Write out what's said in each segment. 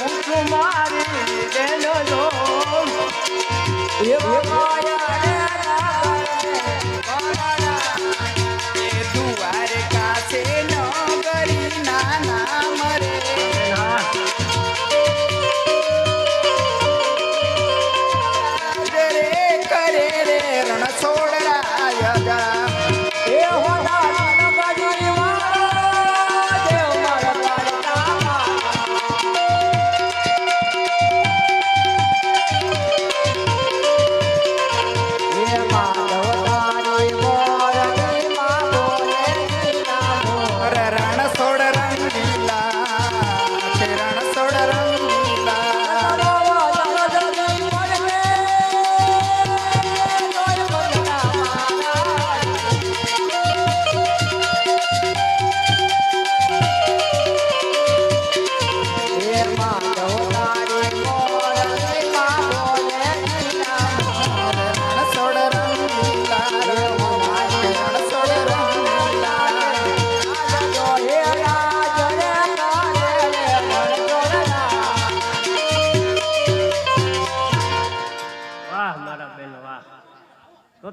પૂછું મારી બેનો જો એવો દ્વારકા છે નગરી નાના મરે રે કરે રે રણ છોડ રાયગા એ હોના નગરી વાળા દેવ મારા દ્વારકા એ માધવ તારી મોરની માં બોલે નામો રણ છોડ રંગીલા છે રણ છોડ રંગીલા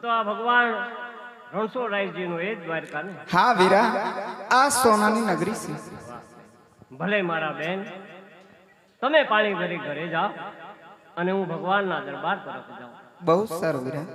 તો આ ભગવાન રણછોડરાયજી નું એ જ દ્વારકા ને. હા વીરા, આ સોનાની નગરી છે. ભલે મારા બેન, તમે પાણી ભરી ઘરે જાઓ અને હું ભગવાનના દરબાર તરફ જાઉં. બહુ સારું વીરા.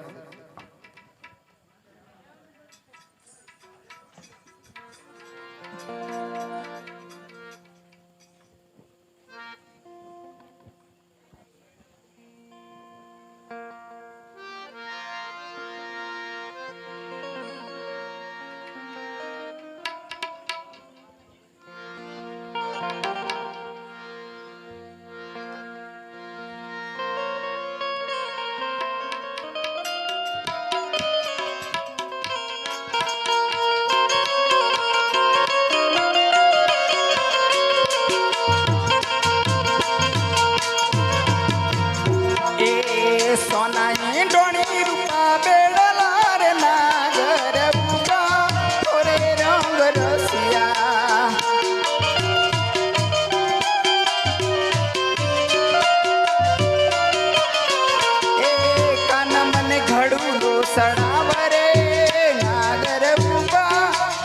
સોનાની ડોણી રૂપા બેડલા રે નાગર રૂપા ઓરે રંગ રસિયા એ કાન મને ઘડું લો સડાવરે નાગર રૂપા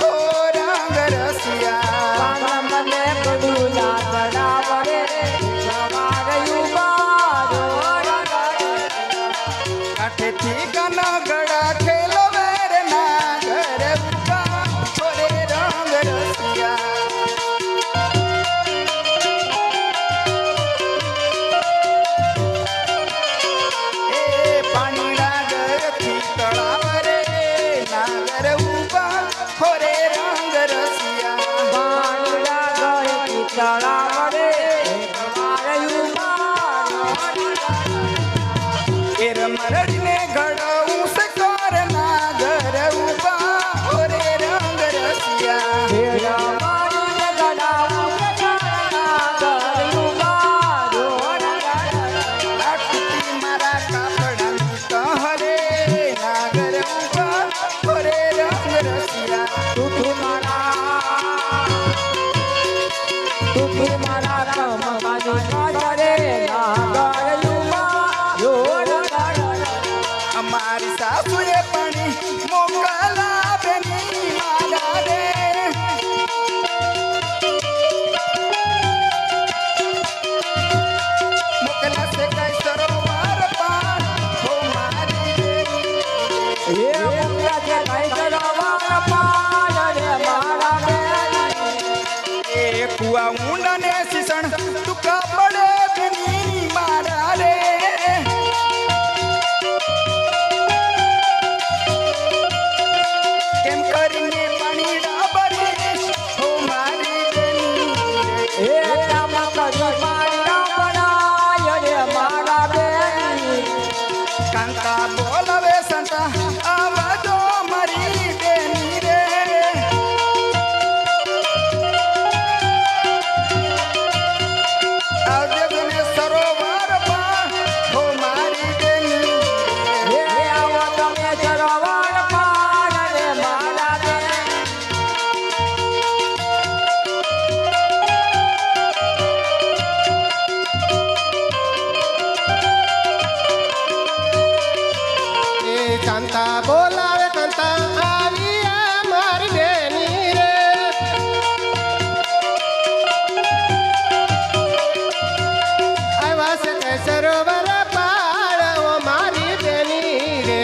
ઓ રંગ રસિયા કાન મને ઘડું લા સડાવરે કાઠેથી કના ગળા ખેલો વેર નાગર રૂપા ઓરે રંગ રસિયા એ પાણીડા ગયથી તળાવ રે નાગર રૂપા ઓરે રંગ રસિયા પાણીડા ગયથી તળાવ રે મરડીને ઘડવું સકોર નાગર ઉભા ઓરે રંગ રસિયા મારા કાપડાની કહરે નાગર ઉભા ઓરે રંગ રસિયા તું મારા અમારી સાસુએ પાણી મોકલા બેની મારા રે મોકલા છે કઈ સરોવર પાર હો મારી બેની એ મોકલા છે કઈ સરોવર પાર રે મારા બેની એ કુવા ઊંડા ને શીસણ ટુકા પડે બેની મારા રે કેમ કરીને પાણી ડાબરી હો મારી બેની એ રામા કદી પાણી ડાબરાય રે મારા બેની કાંતા બોલાવે સંતા આવજો મારી બેની રે આવજે ગને સરોવર પાર હો મારી બેની એ આવો તમે સરોવર પાર રે મારા બેની કાંતા બોલાવે કાંતા આવી આ મારી બેની રે આવ્યા છે કઈ સરોવર પાળ ઓ મારી બેની રે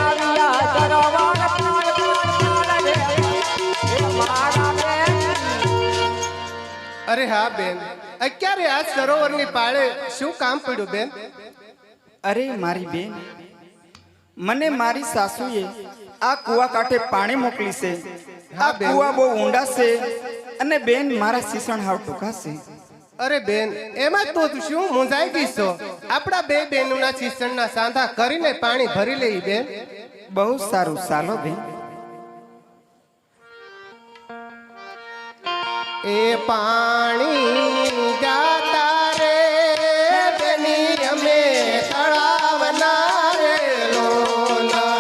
આવ્યા સરોવર પાળ પાળ રે મારા બેન અરે હા બેન અત્યારે આ સરોવરની પાળે શું કામ પડ્યું બેન અરે મારી બેન મને મારી સાસુએ આ કુવા કાંઠે પાણી મોકલી છે આ બેન. કુવા બહુ ઊંડા છે અને બેન મારા શીશણ હાવ ટૂંકા છે અરે બેન એમાં તું શું મૂંઝાઈ ગઈ છો આપણા બે બેનોના શિક્ષણના સાંધા કરીને પાણી ભરી લઈ બેન બહુ સારું ચાલો બેન એ પાણી જાતા રે બેની અમે તળાવના રે લોલા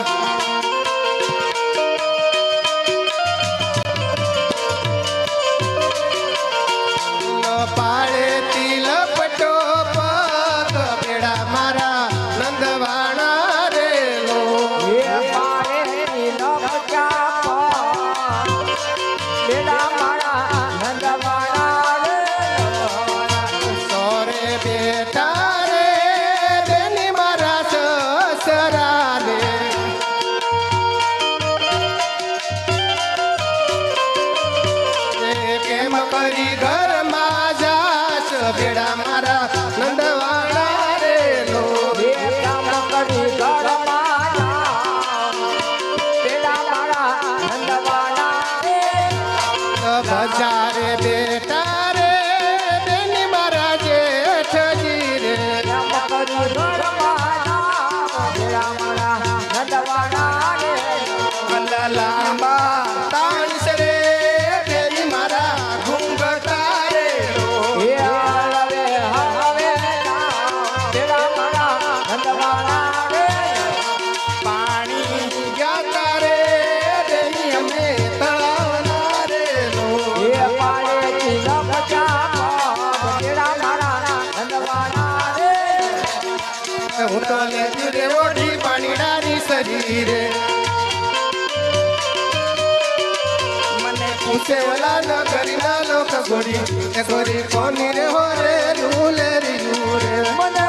પાળે તિલપટો પગ બેડા મારા નંદવાણા રે લો એ પારે નીલકચા બેડા મારા નંદવાણા રે સોરે બેટા રે બેની મારા સસરા રે કેમ કરી ઘરમાં જાશ બેડા મારા નંદવાણા રે લો એ કામ કરી ઘરમાં બેડા મારા નંદવાણા રે બજારે બેટા રે બેની મારા જેઠજી રે કામ કરી ઘરમાં બેડા મારા નંદવાણા રે અલા લાંબા તાણસ રે બેની મારા ઘૂંઘટા રે લો એ હળવે હળવે બેડા મારા નંદવાણા રે પાણી જાતા રે બેની અમે તળાવના રે લો એ પાળેથી લપચા બેડા મારા નંદવાણા રે હું તો લેતી રે ઓઢી પાણી ડારી શરીરે મને પૂછે ઓલા ન કરી ના લોક ગોરી એ ગોરી કોની રે હો રે લૂલે રી લૂરે મને